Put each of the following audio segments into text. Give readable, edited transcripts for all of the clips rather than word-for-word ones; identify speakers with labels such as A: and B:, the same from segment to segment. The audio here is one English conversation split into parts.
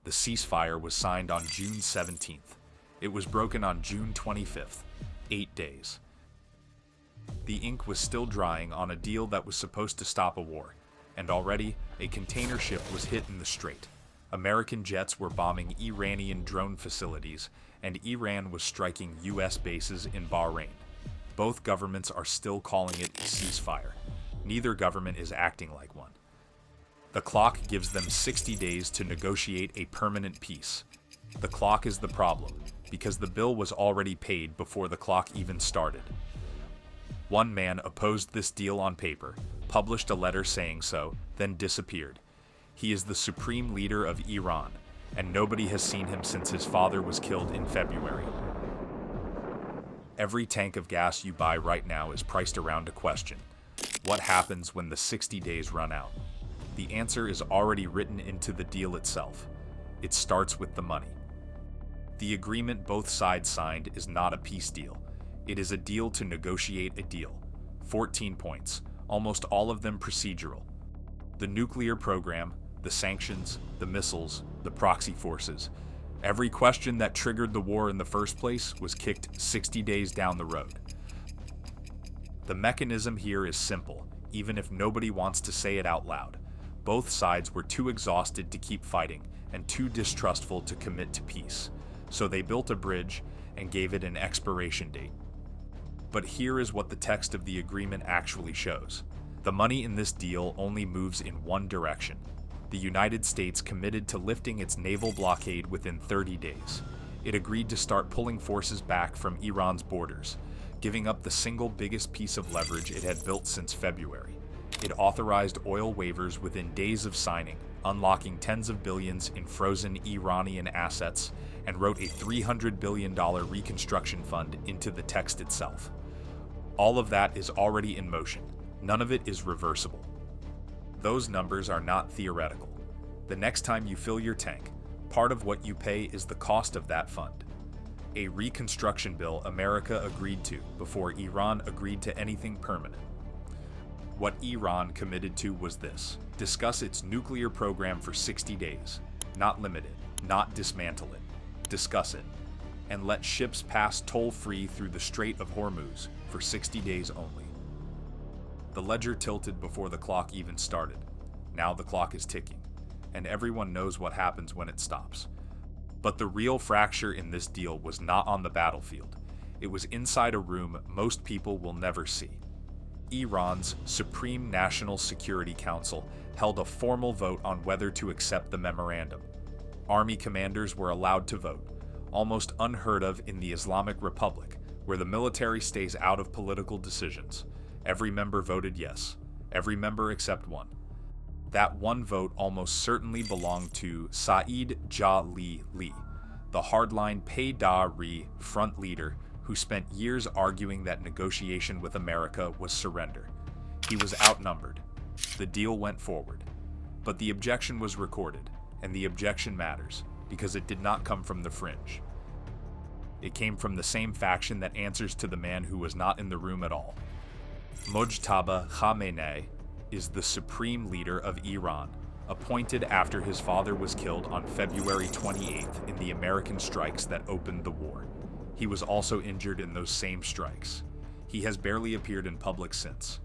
A: the ceasefire was signed on June 17th. It was broken on June 25th, 8 days. The ink was still drying on a deal that was supposed to stop a war, and already a container ship was hit in the strait. American jets were bombing Iranian drone facilities, and Iran was striking US bases in Bahrain. Both governments are still calling it a ceasefire. Neither government is acting like one. The clock gives them 60 days to negotiate a permanent peace. The clock is the problem, because the bill was already paid before the clock even started. One man opposed this deal on paper, published a letter saying so, then disappeared. He is the supreme leader of Iran, and nobody has seen him since his father was killed in February. Every tank of gas you buy right now is priced around a question. What happens when the 60 days run out? The answer is already written into the deal itself. It starts with the money. The agreement both sides signed is not a peace deal. It is a deal to negotiate a deal. 14 points, almost all of them procedural. The nuclear program, the sanctions, the missiles, the proxy forces. Every question that triggered the war in the first place was kicked 60 days down the road. The mechanism here is simple, even if nobody wants to say it out loud. Both sides were too exhausted to keep fighting and too distrustful to commit to peace, so they built a bridge and gave it an expiration date. But here is what the text of the agreement actually shows. The money in this deal only moves in one direction. The United States committed to lifting its naval blockade within 30 days. It agreed to start pulling forces back from Iran's borders, giving up the single biggest piece of leverage it had built since February. It authorized oil waivers within days of signing, unlocking tens of billions in frozen Iranian assets, and wrote a $300 billion reconstruction fund into the text itself. All of that is already in motion. None of it is reversible. Those numbers are not theoretical. The next time you fill your tank, part of what you pay is the cost of that fund. A reconstruction bill America agreed to before Iran agreed to anything permanent. What Iran committed to was this: discuss its nuclear program for 60 days, not limit it, not dismantle it, discuss it, and let ships pass toll-free through the Strait of Hormuz for 60 days only. The ledger tilted before the clock even started. Now the clock is ticking, and everyone knows what happens when it stops. But the real fracture in this deal was not on the battlefield. It was inside a room most people will never see. Iran's Supreme National Security Council held a formal vote on whether to accept the memorandum. Army commanders were allowed to vote, almost unheard of in the Islamic Republic, where the military stays out of political decisions. Every member voted yes, every member except one. That one vote almost certainly belonged to Saeed Jalili, the hardline Paydarri front leader who spent years arguing that negotiation with America was surrender. He was outnumbered. The deal went forward. But the objection was recorded, and the objection matters, because it did not come from the fringe. It came from the same faction that answers to the man who was not in the room at all. Mojtaba Khamenei is the supreme leader of Iran, appointed after his father was killed on February 28th in the American strikes that opened the war. He was also injured in those same strikes. He has barely appeared in public since.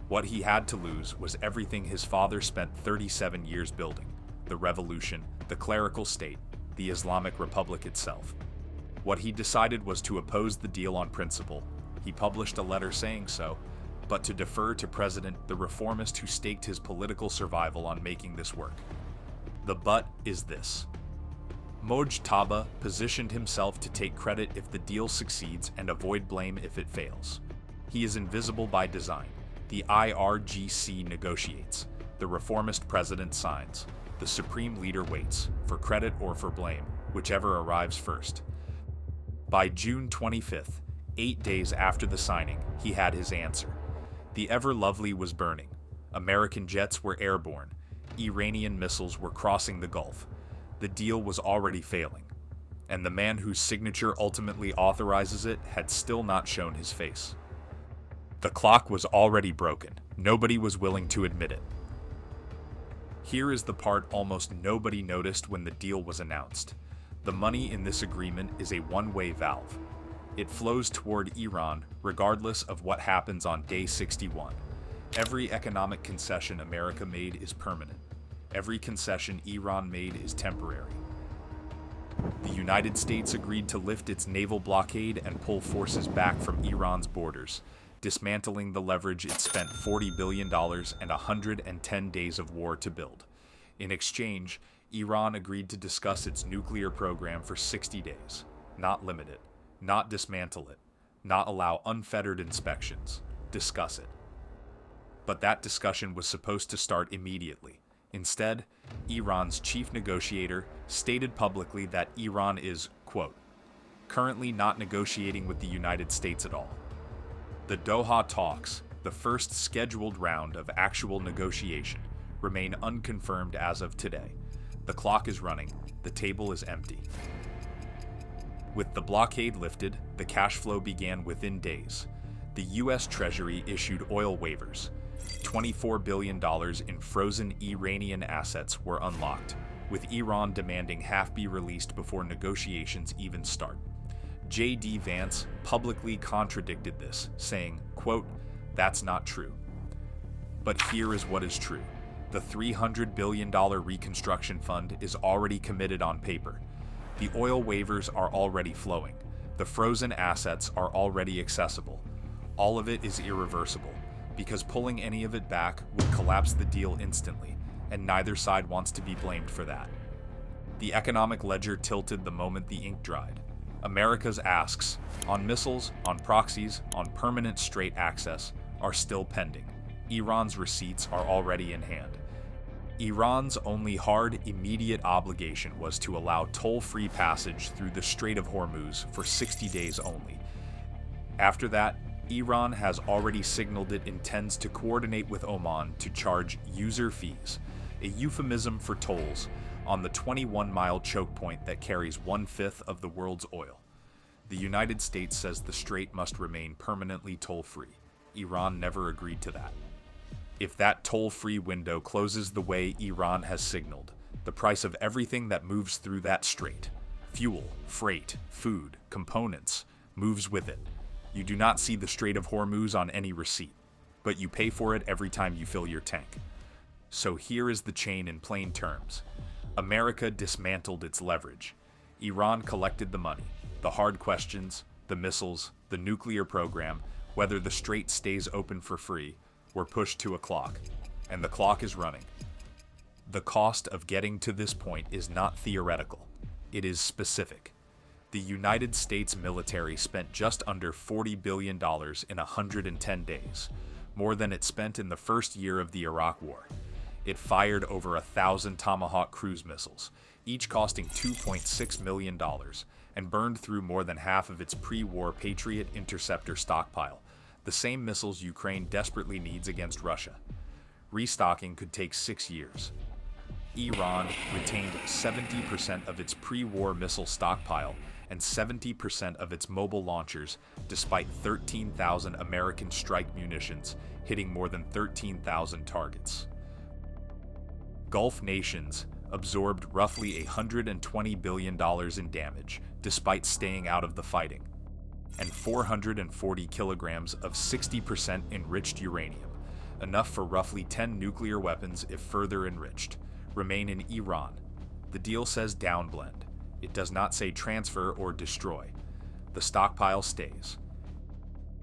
A: What he had to lose was everything his father spent 37 years building: the revolution, the clerical state, the Islamic Republic itself. What he decided was to oppose the deal on principle. He published a letter saying so, but to defer to the reformist who staked his political survival on making this work. The but is this: Mojtaba positioned himself to take credit if the deal succeeds and avoid blame if it fails. He is invisible by design. The IRGC negotiates. The reformist president signs. The supreme leader waits, for credit or for blame, whichever arrives first. By June 25th, 8 days after the signing, he had his answer. The ever-lovely was burning. American jets were airborne. Iranian missiles were crossing the Gulf. The deal was already failing, and the man whose signature ultimately authorizes it had still not shown his face. The clock was already broken. Nobody was willing to admit it. Here is the part almost nobody noticed when the deal was announced. The money in this agreement is a one-way valve. It flows toward Iran regardless of what happens on day 61. Every economic concession America made is permanent. Every concession Iran made is temporary. The United States agreed to lift its naval blockade and pull forces back from Iran's borders, dismantling the leverage it spent $40 billion and 110 days of war to build. In exchange, Iran agreed to discuss its nuclear program for 60 days, not limit it, not dismantle it, not allow unfettered inspections, discuss it. But that discussion was supposed to start immediately. Instead, Iran's chief negotiator stated publicly that Iran is, quote, currently not negotiating with the United States at all. The Doha talks, the first scheduled round of actual negotiation, remain unconfirmed as of today. The clock is running, the table is empty. With the blockade lifted, the cash flow began within days. The U.S. Treasury issued oil waivers. $24 billion in frozen Iranian assets were unlocked, with Iran demanding half be released before negotiations even start. J.D. Vance publicly contradicted this, saying, quote, that's not true. But here is what is true. The $300 billion reconstruction fund is already committed on paper. The oil waivers are already flowing. The frozen assets are already accessible. All of it is irreversible, because pulling any of it back would collapse the deal instantly, and neither side wants to be blamed for that. The economic ledger tilted the moment the ink dried. America's asks, on missiles, on proxies, on permanent strait access, are still pending. Iran's receipts are already in hand. Iran's only hard, immediate obligation was to allow toll-free passage through the Strait of Hormuz for 60 days only. After that, Iran has already signaled it intends to coordinate with Oman to charge user fees, a euphemism for tolls, on the 21-mile choke point that carries 1/5 of the world's oil. The United States says the strait must remain permanently toll-free. Iran never agreed to that. If that toll-free window closes the way Iran has signaled, the price of everything that moves through that strait, fuel, freight, food, components, moves with it. You do not see the Strait of Hormuz on any receipt, but you pay for it every time you fill your tank. So here is the chain in plain terms. America dismantled its leverage. Iran collected the money, the hard questions, the missiles, the nuclear program, whether the strait stays open for free, were pushed to a clock, and the clock is running. The cost of getting to this point is not theoretical, it is specific. The United States military spent just under $40 billion in 110 days, more than it spent in the first year of the Iraq War. It fired over 1,000 Tomahawk cruise missiles, each costing $2.6 million, and burned through more than half of its pre-war Patriot interceptor stockpile, the same missiles Ukraine desperately needs against Russia. Restocking could take 6 years. Iran retained 70% of its pre-war missile stockpile and 70% of its mobile launchers, despite 13,000 American strike munitions hitting more than 13,000 targets. Gulf nations absorbed roughly $120 billion in damage, despite staying out of the fighting, and 440 kilograms of 60% enriched uranium, enough for roughly 10 nuclear weapons if further enriched, remain in Iran. The deal says downblend. It does not say transfer or destroy. The stockpile stays.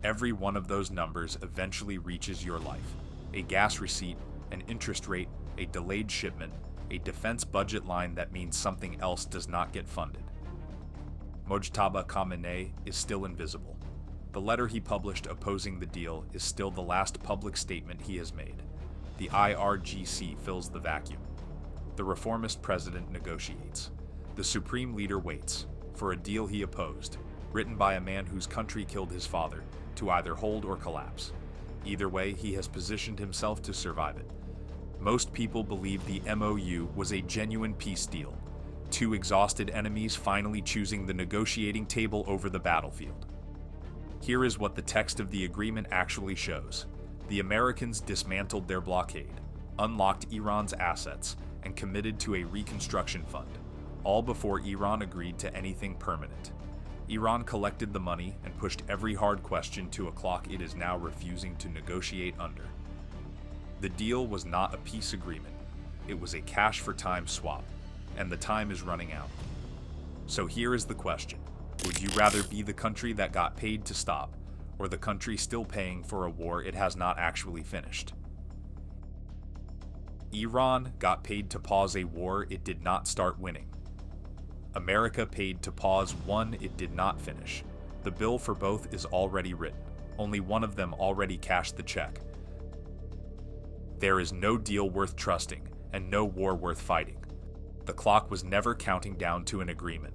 A: Every one of those numbers eventually reaches your life. A gas receipt, an interest rate, a delayed shipment, a defense budget line that means something else does not get funded. Mojtaba Khamenei is still invisible. The letter he published opposing the deal is still the last public statement he has made. The IRGC fills the vacuum. The reformist president negotiates. The supreme leader waits for a deal he opposed, written by a man whose country killed his father, to either hold or collapse. Either way, he has positioned himself to survive it. Most people believe the MOU was a genuine peace deal, two exhausted enemies finally choosing the negotiating table over the battlefield. Here is what the text of the agreement actually shows. The Americans dismantled their blockade. unlocked Iran's assets, and committed to a reconstruction fund, all before Iran agreed to anything permanent. Iran collected the money and pushed every hard question to a clock it is now refusing to negotiate under. The deal was not a peace agreement. It was a cash-for-time swap, and the time is running out. So here is the question. Would you rather be the country that got paid to stop, or the country still paying for a war it has not actually finished? Iran got paid to pause a war it did not start winning. America paid to pause one it did not finish. The bill for both is already written. Only one of them already cashed the check. There is no deal worth trusting, and no war worth fighting. The clock was never counting down to an agreement.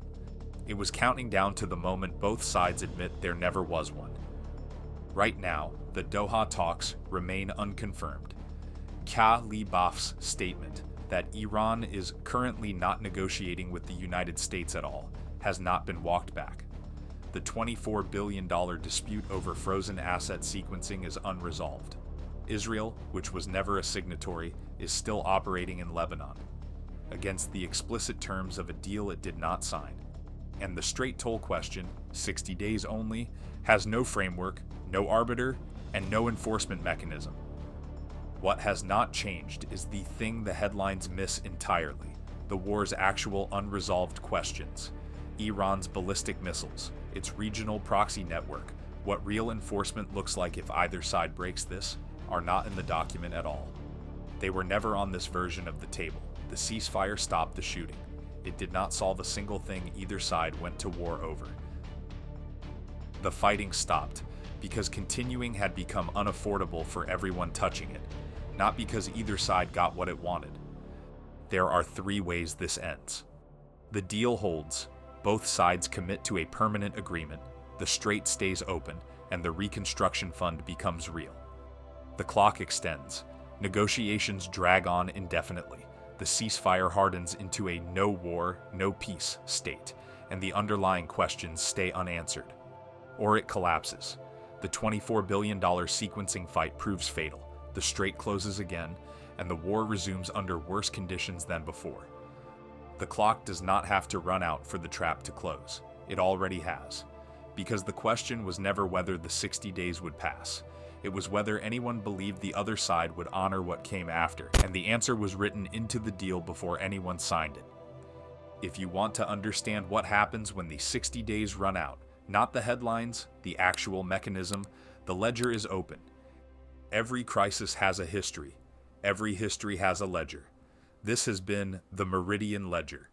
A: It was counting down to the moment both sides admit there never was one. Right now, the Doha talks remain unconfirmed. Khalibaf's statement that Iran is currently not negotiating with the United States at all has not been walked back. The $24 billion dispute over frozen asset sequencing is unresolved. Israel, which was never a signatory, is still operating in Lebanon, against the explicit terms of a deal it did not sign. And the straight toll question, 60 days only, has no framework, no arbiter, and no enforcement mechanism. What has not changed is the thing the headlines miss entirely: the war's actual unresolved questions. Iran's ballistic missiles, its regional proxy network, what real enforcement looks like if either side breaks this, are not in the document at all. They were never on this version of the table. The ceasefire stopped the shooting. It did not solve a single thing either side went to war over. The fighting stopped because continuing had become unaffordable for everyone touching it, not because either side got what it wanted. There are three ways this ends. The deal holds, both sides commit to a permanent agreement, the strait stays open, and the reconstruction fund becomes real. The clock extends. Negotiations drag on indefinitely. The ceasefire hardens into a no war, no peace state, and the underlying questions stay unanswered. Or it collapses. The $24 billion sequencing fight proves fatal. The strait closes again, and the war resumes under worse conditions than before. The clock does not have to run out for the trap to close. It already has. Because the question was never whether the 60 days would pass. It was whether anyone believed the other side would honor what came after, and the answer was written into the deal before anyone signed it. If you want to understand what happens when the 60 days run out, not the headlines, the actual mechanism, the ledger is open. Every crisis has a history. Every history has a ledger. This has been the Meridian Ledger.